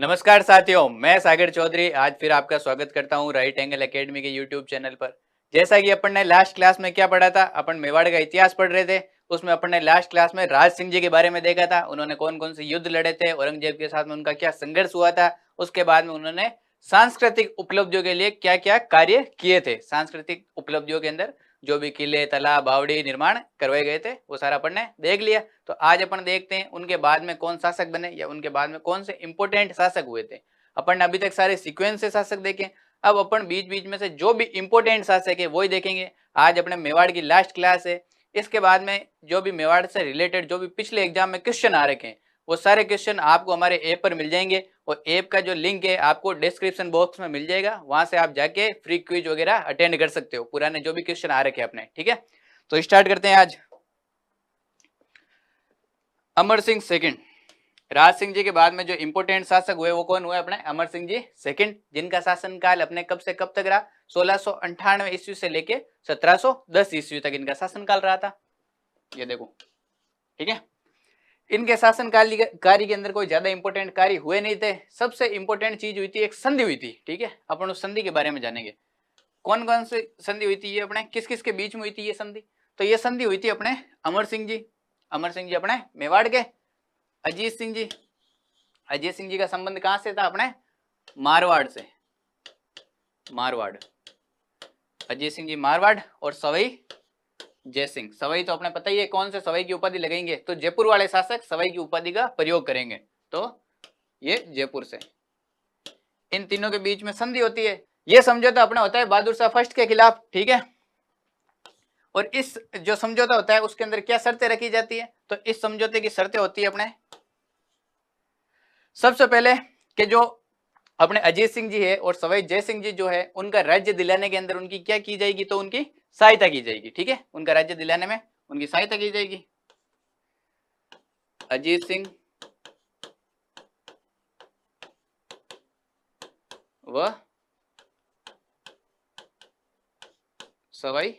नमस्कार साथियों, मैं सागर चौधरी आज फिर आपका स्वागत करता हूं राइट एंगल एकेडमी के यूट्यूब चैनल पर। जैसा कि अपन ने लास्ट क्लास में क्या पढ़ा था, अपन मेवाड़ का इतिहास पढ़ रहे थे। उसमें अपन ने लास्ट क्लास में राज सिंह जी के बारे में देखा था। उन्होंने कौन कौन से युद्ध लड़े थे, औरंगजेब के साथ में उनका क्या संघर्ष हुआ था। उसके बाद में उन्होंने सांस्कृतिक उपलब्धियों के लिए क्या क्या कार्य किए थे। सांस्कृतिक उपलब्धियों के अंदर जो भी किले, तालाब, बावड़ी निर्माण करवाए गए थे, वो सारा अपन ने देख लिया। तो आज अपन देखते हैं उनके बाद में कौन शासक बने या उनके बाद में कौन से इंपोर्टेंट शासक हुए थे। अपन ने अभी तक सारे सीक्वेंस से शासक देखे। अब अपन बीच बीच में से जो भी इंपोर्टेंट शासक है वही देखेंगे। आज अपने मेवाड़ की लास्ट क्लास है। इसके बाद में जो भी मेवाड़ से रिलेटेड जो भी पिछले एग्जाम में क्वेश्चन आ रखे हैं, वो सारे क्वेश्चन आपको हमारे ऐप पर मिल जाएंगे। और ऐप का जो लिंक है आपको डिस्क्रिप्शन बॉक्स में मिल जाएगा। वहां से आप जाके फ्री क्विज वगैरह अटेंड कर सकते हो, पुराने जो भी क्वेश्चन आ रखे अपने। ठीक है, तो स्टार्ट करते हैं आज। अमर सिंह सेकंड। राज सिंह जी के बाद में जो इंपोर्टेंट शासक हुए वो कौन हुए? अपने अमर सिंह जी सेकंड, जिनका शासनकाल अपने कब से कब तक रहा? 1698 ईस्वी से लेके 1710 ईस्वी तक इनका शासनकाल रहा था। ये देखो, ठीक है। इनके शासन कार्य के अंदर कोई ज्यादा इंपोर्टेंट कार्य हुए नहीं थे। सबसे इंपोर्टेंट चीज हुई थी, एक संधि हुई थी। ठीक है, अपन उस संधि के बारे में जानेंगे। कौन कौन सी संधि हुई थी, ये अपने किस किस के बीच में हुई थी ये संधि? तो ये संधि हुई थी अपने अमर सिंह जी अपने मेवाड़ के। अजीत सिंह जी का संबंध कहां से था? अपने मारवाड़ से। मारवाड़, अजीत सिंह जी मारवाड़। और सवाई जय सिंह, सवाई तो अपने पता ही है कौन से सवाई की उपाधि लगाएंगे, तो जयपुर वाले शासक सवाई की उपाधि का प्रयोग करेंगे। तो ये जयपुर से। इन तीनों के बीच में संधि होती है। ये समझौता अपना होता है बहादुर शाह फर्स्ट के खिलाफ। ठीक है, और इस जो समझौता होता है उसके अंदर क्या शर्तें रखी जाती है? तो इस समझौते की शर्तें होती है अपने, सबसे पहले कि जो अपने अजीत सिंह जी है और सवाई जय सिंह जी जो है, उनका राज्य दिलाने के अंदर उनकी क्या की जाएगी? तो उनकी सहायता की जाएगी। ठीक है, उनका राज्य दिलाने में उनकी सहायता की जाएगी। अजीत सिंह व सवाई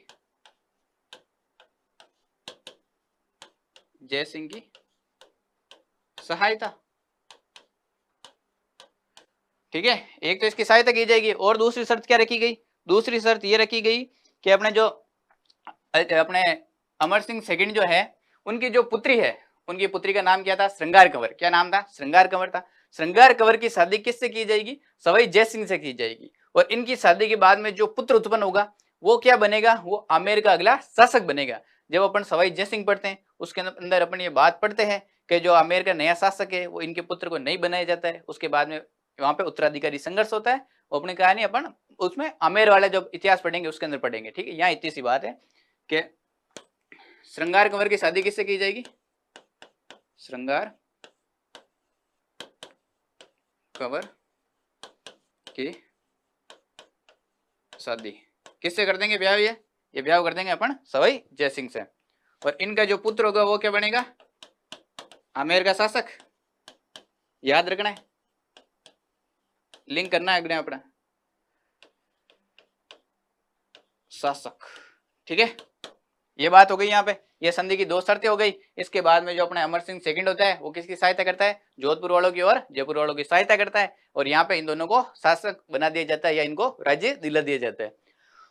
जय सिंह की सहायता। ठीक है, एक तो इसकी सहायता की जाएगी, और दूसरी शर्त क्या रखी गई? दूसरी शर्त ये रखी गई कि अपने जो अपने अमर सिंह सेकंड जो है, उनकी जो पुत्री है, उनकी पुत्री का नाम क्या था? श्रृंगार कंवर। क्या नाम था? श्रृंगार कंवर था। श्रृंगार कंवर की शादी किससे की जाएगी? सवाई जय सिंह से की जाएगी। और इनकी शादी के बाद में जो पुत्र उत्पन्न होगा वो क्या बनेगा? वो आमेर का अगला शासक बनेगा। जब अपन सवाई जय सिंह पढ़ते हैं उसके अंदर अपन ये बात पढ़ते हैं कि जो आमेर का नया शासक है वो इनके पुत्र को नहीं बनाया जाता है। उसके बाद में वहां पे उत्तराधिकारी संघर्ष होता है। वो अपनी कहानी अपन उसमें आमेर वाला जो इतिहास पढ़ेंगे उसके अंदर पढ़ेंगे। ठीक है, यहाँ इतनी सी बात है कि श्रृंगार कंवर की शादी किससे की जाएगी? श्रृंगार कंवर की शादी किससे कर देंगे ब्याह? ये ब्याह कर देंगे अपन सवाई जय सिंह से। और इनका जो पुत्र होगा वो क्या बनेगा? आमेर का शासक। याद रखना है, लिंक करना है अगले अपना शासक। ठीक है, ये बात हो गई। यहाँ पे ये संधि की दो शर्तें हो गई। इसके बाद में जो अपने अमर सिंह सेकंड होता है वो किसकी सहायता करता है? जोधपुर वालों की और जयपुर वालों की सहायता करता है। और यहाँ पे इन दोनों को शासक बना दिया जाता है या इनको राज्य दिला दिया जाता है।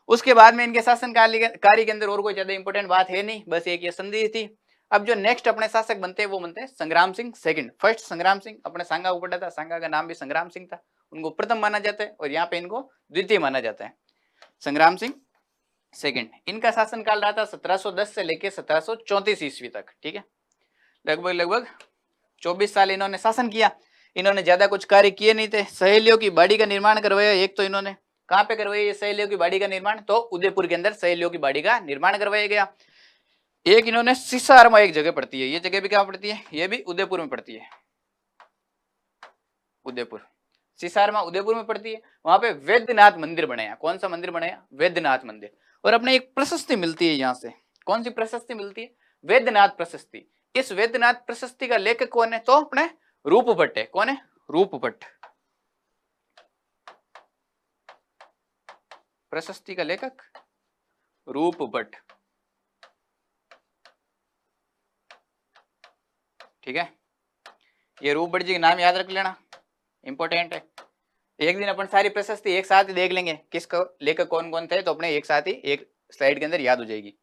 उसके बाद में इनके शासन कार्य के अंदर और कोई ज्यादा इंपॉर्टेंट बात है नहीं, बस एक ये संधि थी। अब जो नेक्स्ट अपने शासक बनते हैं वो बनते हैं संग्राम सिंह सेकंड। फर्स्ट संग्राम सिंह अपने सांगा को पढ़ा था, सांगा का नाम भी संग्राम सिंह था। उनको प्रथम माना जाता है और यहाँ पे इनको द्वितीय माना जाता है। संग्राम सिंह सेकंड, इनका शासनकाल रहा था 1710 से लेके 1734 ईस्वी तक। ठीक है, लगभग 24 साल इन्होंने शासन किया। इन्होंने ज्यादा कुछ कार्य किए नहीं थे। सहेलियों की बाड़ी का निर्माण करवाया। एक तो इन्होंने कहां पे करवाया ये सहेलियों की बाड़ी का निर्माण? तो उदयपुर के अंदर सहेलियों की बाड़ी का निर्माण करवाया गया। एक इन्होंने सिसारमा, एक जगह पड़ती है, ये जगह भी क्या पड़ती है? ये भी उदयपुर में पड़ती है। उदयपुर, सिसारमा उदयपुर में पड़ती है। वहां पे वैद्यनाथ मंदिर बनाया। कौन सा मंदिर बनाया? वैद्यनाथ मंदिर। और अपने एक प्रशस्ति मिलती है यहाँ से। कौन सी प्रशस्ति मिलती है? वैद्यनाथ प्रशस्ति। इस वैद्यनाथ प्रशस्ति का लेखक कौन है? तो अपने रूप भट्ट है। कौन है? रूप भट्ट। प्रशस्ति का लेखक रूप भट्ट। ठीक है, ये रूप भट्ट जी का नाम याद रख लेना। इंपॉर्टेंट है। एक दिन अपन सारी प्रशस्ति एक साथ ही देख लेंगे, किसको लेकर कौन कौन थे, तो अपने एक साथ ही एक स्लाइड के अंदर याद हो जाएगी।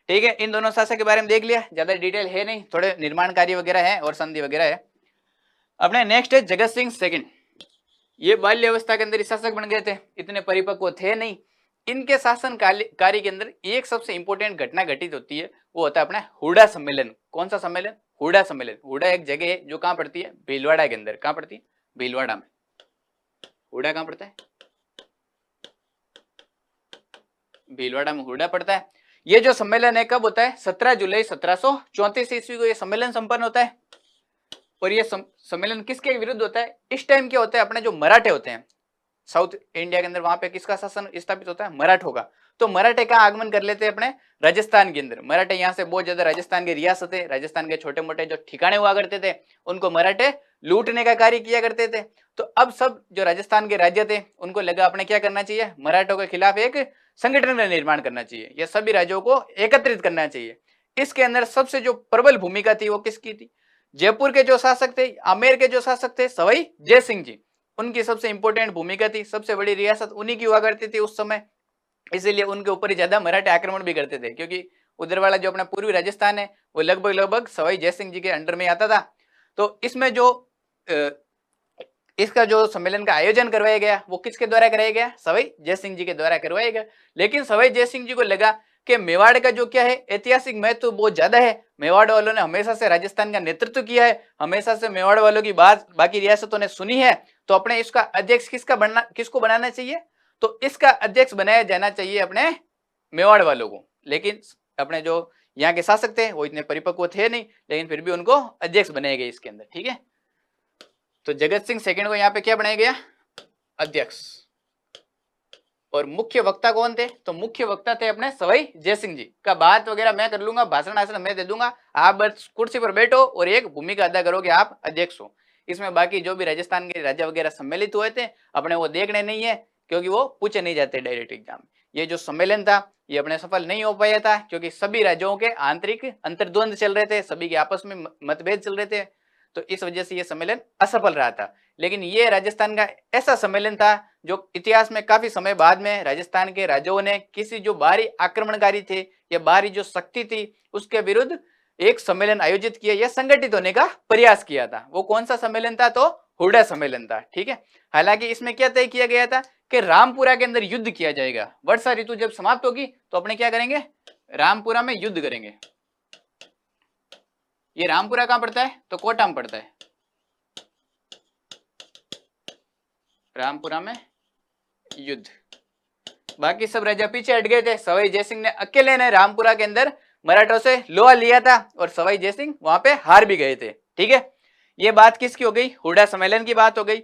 ठीक है, इन दोनों शासक के बारे में देख लिया, ज्यादा डिटेल है नहीं, थोड़े निर्माण कार्य वगैरह है और संधि वगैरह है। अपने नेक्स्ट है जगत सिंह सेकंड। ये बाल्य अवस्था के अंदर शासक बन गए थे, इतने परिपक्व थे नहीं। इनके शासन कार्य के अंदर एक सबसे इंपॉर्टेंट घटना घटित होती है, वो होता है अपना हुडा सम्मेलन। कौन सा सम्मेलन? हुडा सम्मेलन। हुडा एक जगह है जो कहां पड़ती है? भीलवाड़ा के अंदर। कहां पड़ती है? भीलवाड़ा में। हुडा कहां पड़ता है? भीलवाड़ा में हुडा पड़ता है। ये जो सम्मेलन है कब होता है? 17 जुलाई 1734 ईस्वी को ये सम्मेलन संपन्न होता है। और ये सम्मेलन किसके विरुद्ध होता है? इस टाइम क्या होता है, अपने जो मराठे होते हैं साउथ इंडिया के अंदर, वहां पे किसका शासन स्थापित होता है? मराठों का। तो मराठे का आगमन कर लेते हैं अपने राजस्थान के अंदर। मराठे यहाँ से बहुत ज्यादा, राजस्थान की रियासतें, राजस्थान के छोटे मोटे जो ठिकाने हुआ करते थे उनको मराठे लूटने का कार्य किया करते थे। तो अब सब जो राजस्थान के राज्य थे उनको लगा अपने क्या करना चाहिए, मराठों के खिलाफ एक संगठन का निर्माण करना चाहिए, या सभी राज्यों को एकत्रित करना चाहिए। इसके अंदर सबसे जो प्रबल भूमिका थी वो किसकी थी? जयपुर के जो शासक थे, आमेर के जो शासक थे सवाई जय सिंह जी, उनकी सबसे इंपॉर्टेंट भूमिका थी। सबसे बड़ी रियासत उन्हीं की हुआ करती थी उस समय, इसीलिए उनके ऊपर ही ज्यादा मराठे आक्रमण भी करते थे, क्योंकि उधर वाला जो अपना पूर्वी राजस्थान है वो लगभग सवाई जय सिंह जी के अंडर में आता था। तो इसमें जो इसका जो सम्मेलन का आयोजन करवाया गया वो किसके द्वारा कराया गया? सवाई जय सिंह जी के द्वारा करवाया गया। लेकिन सवाई जय सिंह जी को लगा कि मेवाड़ का जो क्या है ऐतिहासिक महत्व तो बहुत ज्यादा है, मेवाड़ वालों ने हमेशा से राजस्थान का नेतृत्व किया है, हमेशा से मेवाड़ वालों की बात बाकी रियासतों ने सुनी है, तो अपने इसका अध्यक्ष किसको बनाना चाहिए? तो इसका अध्यक्ष बनाया जाना चाहिए अपने मेवाड़ वालों को। लेकिन अपने जो यहाँ के शासक थे वो इतने परिपक्व थे नहीं, लेकिन फिर भी उनको अध्यक्ष बनाए गए इसके अंदर। ठीक है, तो जगत सिंह सेकंड को यहाँ पे क्या बनाया गया? अध्यक्ष। और मुख्य वक्ता कौन थे? तो मुख्य वक्ता थे अपने सवाई जय सिंह जी। का बात वगैरह मैं कर लूंगा, भाषण आसन मैं दे दूंगा, आप बस कुर्सी पर बैठो और एक भूमिका अदा करोगे, आप अध्यक्ष हो। इसमें बाकी जो भी राजस्थान के राजा वगैरह सम्मिलित हुए थे अपने वो देखने नहीं है, क्योंकि वो पूछे नहीं जाते डायरेक्ट एग्जाम में। ये जो सम्मेलन था ये अपने सफल नहीं हो पाया था, क्योंकि सभी राज्यों के आंतरिक अंतर्द्वंद चल रहे थे, सभी के आपस में मतभेद चल रहे थे, तो इस वजह से ये सम्मेलन असफल रहा था। लेकिन ये राजस्थान का ऐसा सम्मेलन था जो इतिहास में काफी समय बाद में राजस्थान के राजाओं ने किसी जो बाहरी आक्रमणकारी थे या बाहरी जो शक्ति थी उसके विरुद्ध एक सम्मेलन आयोजित किया या संगठित होने का प्रयास किया था। वो कौन सा सम्मेलन था? तो हुडा सम्मेलन था। ठीक है, हालांकि इसमें क्या तय किया गया था कि रामपुरा के अंदर युद्ध किया जाएगा। वर्षा ऋतु जब समाप्त होगी तो अपने क्या करेंगे? रामपुरा में युद्ध करेंगे। ये रामपुरा कहां पड़ता है? तो कोटा में पड़ता है। रामपुरा में युद्ध। बाकी सब राजा पीछे हट गए थे, सवाई जयसिंह ने अकेले ने रामपुरा के अंदर मराठों से लोहा लिया था और सवाई जयसिंह वहां पे हार भी गए थे। ठीक है, ये बात किसकी हो गई? हुडा सम्मेलन की बात हो गई।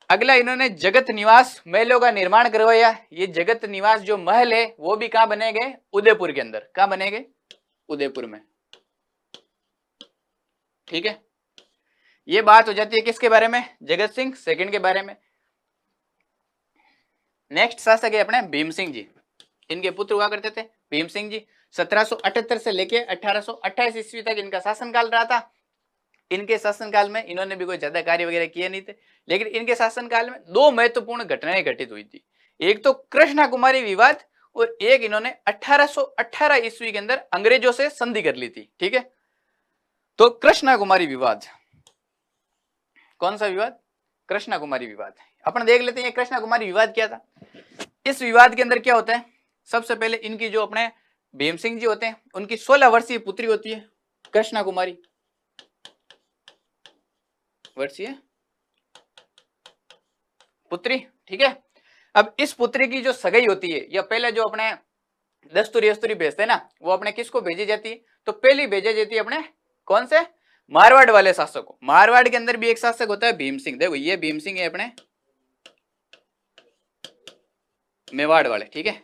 अगला इन्होंने जगत निवास महलों का निर्माण करवाया। ये जगत निवास जो महल है वो भी कहां बने गए? उदयपुर के अंदर। कहां बने गए? उदयपुर में। ठीक है, ये बात हो जाती है किसके बारे में? जगत सिंह सेकंड के बारे में। नेक्स्ट शासक है अपने भीम सिंह जी। इनके पुत्र हुआ करते थे भीम सिंह जी। 1778 से लेके 1828 ईस्वी तक इनका शासनकाल रहा था। इनके शासनकाल में इन्होंने भी कोई ज्यादा कार्य वगैरह किए नहीं थे, लेकिन इनके शासनकाल में दो महत्वपूर्ण घटनाएं घटित हुई थी। एक तो कृष्णा कुमारी विवाद और एक इन्होंने 1818 ईस्वी के अंदर अंग्रेजों से संधि कर ली थी। ठीक है, तो कृष्णा कुमारी विवाद, कौन सा विवाद? कृष्णा कुमारी विवाद। अपन देख लेते हैं कृष्णा कुमारी विवाद क्या था। इस विवाद के अंदर क्या होता है? सबसे पहले इनकी जो अपने भीम सिंह जी होते हैं उनकी 16 वर्षीय पुत्री होती है कृष्णा कुमारी वर्षीय पुत्री। ठीक है, अब इस पुत्री की जो सगाई होती है या पहले जो अपने दस्तूरी भेजते हैं ना, वो अपने किसको भेजी जाती है? तो पहली भेजी जाती है अपने कौन से? मारवाड़ वाले शासक को। मारवाड़ के अंदर भी एक शासक होता है भीम सिंह। देखो ये भीम सिंह है अपने मेवाड़ वाले। ठीक है,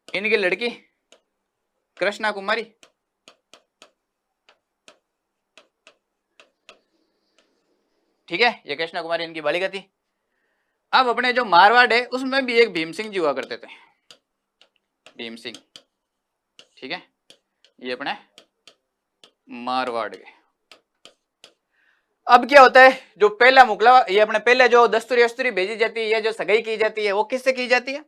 इनकी लड़की कृष्णा कुमारी। ठीक है, ये कृष्णा कुमारी इनकी बालिका थी। अब अपने जो मारवाड़ है उसमें भी एक भीम सिंह जी हुआ करते थे, भीम सिंह। ठीक है, ये अपने मारवाड़ के। अब क्या होता है, जो पहला मुकला ये अपने पहले जो दस्तूरी अस्तूरी भेजी जाती है, ये जो सगाई की जाती है वो किससे की जाती है,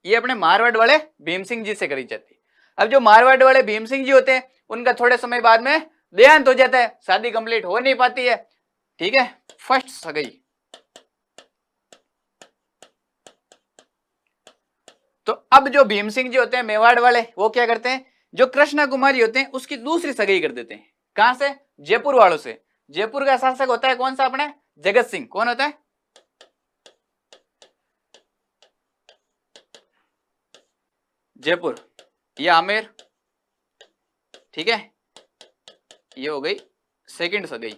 ये अपने मारवाड़ वाले भीम सिंह जी से करी जाती है। अब जो मारवाड़ वाले भीम सिंह जी होते हैं उनका थोड़े समय बाद में देहांत हो जाता है, शादी कंप्लीट हो नहीं पाती है, ठीक है। फर्स्ट सगाई, तो अब जो भीम सिंह जी होते हैं मेवाड़ वाले, वो क्या करते हैं, जो कृष्णा कुमारी होते हैं उसकी दूसरी सगाई कर देते हैं। कहां से, जयपुर वालों से। जयपुर का शासक होता है कौन सा, अपने जगत सिंह। कौन होता है, जयपुर, ये आमेर, ठीक है। ये हो गई सेकंड सगाई।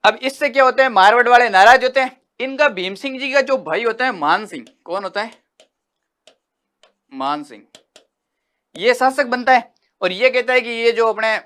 अब इससे क्या होता है, मारवाड़ वाले नाराज होते हैं। इनका भीम सिंह जी का जो भाई होता है मान सिंह, कौन होता है, मान सिंह, ये शासक बनता है और ये कहता है कि ये जो अपने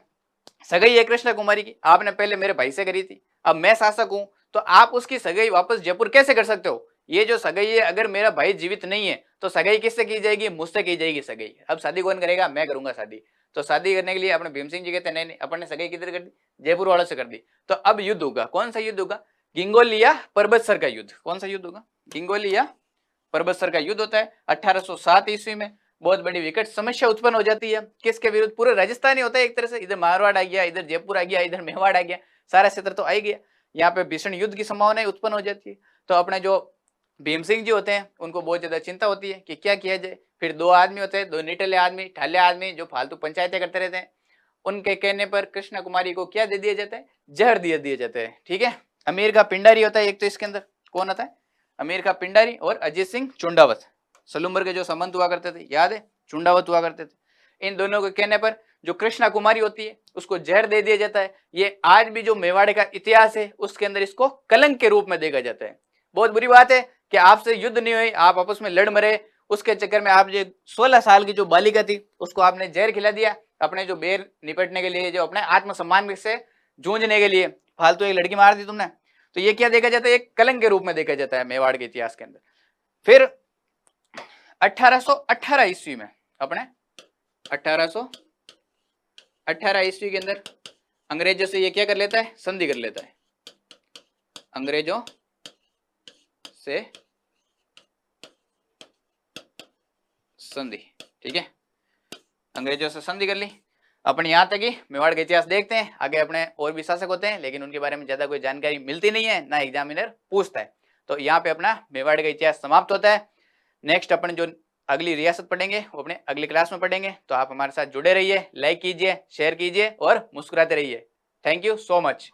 सगाई है कृष्णा कुमारी की, आपने पहले मेरे भाई से करी थी, अब मैं शासक हूं तो आप उसकी सगाई वापस जयपुर कैसे कर सकते हो। ये जो सगाई है, अगर मेरा भाई जीवित नहीं है तो सगाई किससे की जाएगी, मुझसे की जाएगी सगाई। अब शादी कौन करेगा, मैं करूंगा शादी। तो शादी करने के लिए अपने भीम सिंह जी कहते हैं नहीं नहीं, अपन ने सगाई किधर कर दी, जयपुर वालों से कर दी। तो अब युद्ध होगा, कौन सा युद्ध होगा, गिंगोलिया परबतसर का युद्ध। कौन सा युद्ध होगा, गिंगोलिया परबतसर का युद्ध होता है 1807 ईस्वी में। बहुत बड़ी विकट समस्या उत्पन्न हो जाती है, किसके विरुद्ध, पूरे राजस्थान ही होता है एक तरह से, इधर मारवाड़ आ गया, इधर जयपुर आ गया, इधर मेवाड़ आ गया, सारा क्षेत्र तो आ ही गया। यहाँ पे भीषण युद्ध की संभावना उत्पन्न हो जाती है। तो अपने जो भीम सिंह जी होते हैं उनको बहुत ज्यादा चिंता होती है कि क्या किया जाए। फिर दो आदमी होते हैं, दो निठल्ले आदमी, ठाले आदमी जो फालतू पंचायतें करते रहते हैं, उनके कहने पर कृष्णा कुमारी को क्या दे दिया जाता है, जहर दिए जाते हैं, ठीक है। अमीर का पिंडारी होता है एक, तो इसके अंदर कौन होता है, अमीर का पिंडारी और अजीत सिंह चुंडावत, सलूम्बर के जो संबंध हुआ करते थे, याद है, चुंडावत हुआ करते थे। इन दोनों के कहने पर जो कृष्णा कुमारी होती है उसको जहर दे दिया जाता है। ये आज भी जो मेवाड़े का इतिहास है उसके अंदर इसको कलंक के रूप में देखा जाता है। बहुत बुरी बात है कि आपसे युद्ध नहीं हुई, आप आपस में लड़ मरे, उसके चक्कर में आप जो 16 साल की जो बालिका थी उसको आपने जहर खिला दिया, अपने जो बेर निपटने के लिए, जो अपने आत्मसम्मान से जूझने के लिए फालतू एक लड़की मार दी तुमने। तो ये क्या देखा जाता है, एक कलंक के रूप में देखा जाता है मेवाड़ के इतिहास के अंदर। फिर 1818 ईस्वी में, अपने 1818 ईस्वी के अंदर अंग्रेजों से ये क्या कर लेता है, संधि कर लेता है, अंग्रेजों से संधि, ठीक है, अंग्रेजों से संधि कर ली। अपन यहाँ तक ही मेवाड़ का इतिहास देखते हैं, आगे अपने और भी शासक होते हैं लेकिन उनके बारे में ज्यादा कोई जानकारी मिलती नहीं है, ना एग्जामिनर पूछता है। तो यहाँ पे अपना मेवाड़ का इतिहास समाप्त होता है। नेक्स्ट अपन जो अगली रियासत पढ़ेंगे वो अपने अगली क्लास में पढ़ेंगे। तो आप हमारे साथ जुड़े रहिए, लाइक कीजिए, शेयर कीजिए और मुस्कुराते रहिए। Thank you so much.